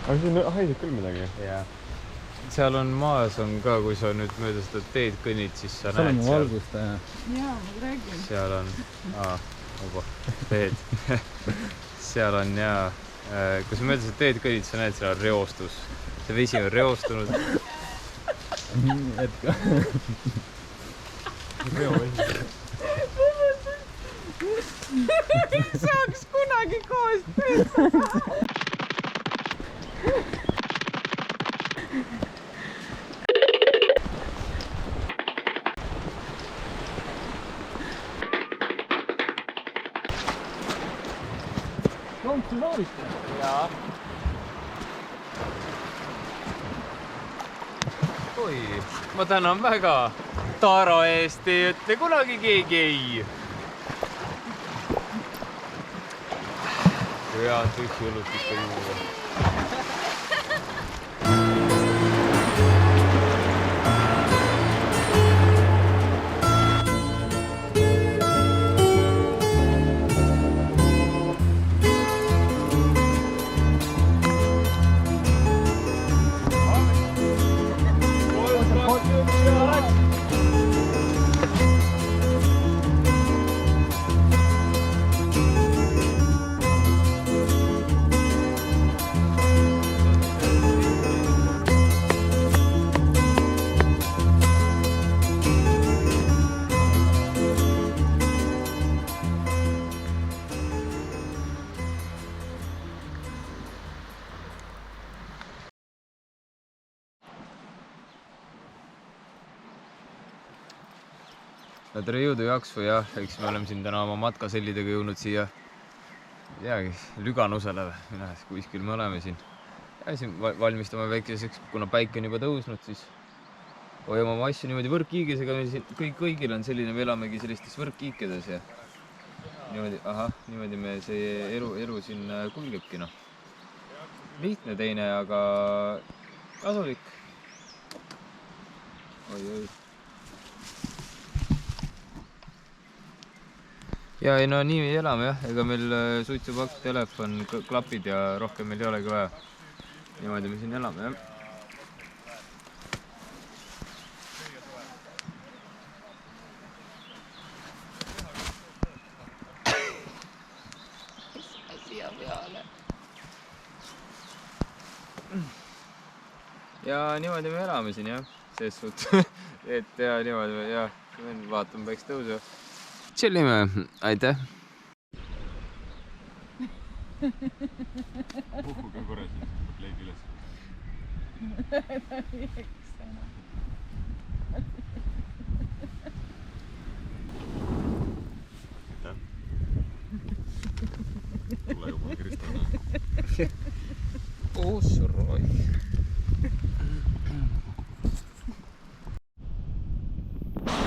aga siin haiseb küll midagi. Jaa. Seal on maas on ka, kui sa nüüd mööda seda teed kõnnid, siis sa seal näed on valgustaja. Jaa, ma räägin. Seal on, teed. Seal on jaa, kui sa mööda seda teed kõnnid, sa näed, seal on reostus. See vesi on reostunud. Et ka. Saaks kunagi koos töötada. Onko se soovista? Jaa. Oi, ma tänan väga. Taaro eest ei ütle kunagi keegi ei. Hea on tühji õllutiste juurde. Tere jõudu jaksu jah, eks me oleme siin täna oma matkasellidega jõudnud siia Lüganusele või mina, kuskil me oleme siin. Ja siin valmistame väikeseks, kuna päike on juba tõusnud, siis hoiame oma asju niimoodi võrkkiigesega. Kõigil on selline, me elamegi sellistes võrkkiikedes ja niimoodi me see elu siin kulgebki. Lihtne teine, aga kasulik. Oi. Ja ei no nii elame jah, ega meil suitsupakk, telefon, klapid ja rohkem meil ei olegi vaja. Niimoodi me siin elame jah. Siia peale. Ja niimoodi me elame siin jah, ses suhtes, et ja niimoodi me jah, vaatame päikse tõusu. Tšellime, aitäh! Puhkuge korra siis, leid üles. Aitäh! Tule juba Kristana. Osuroi!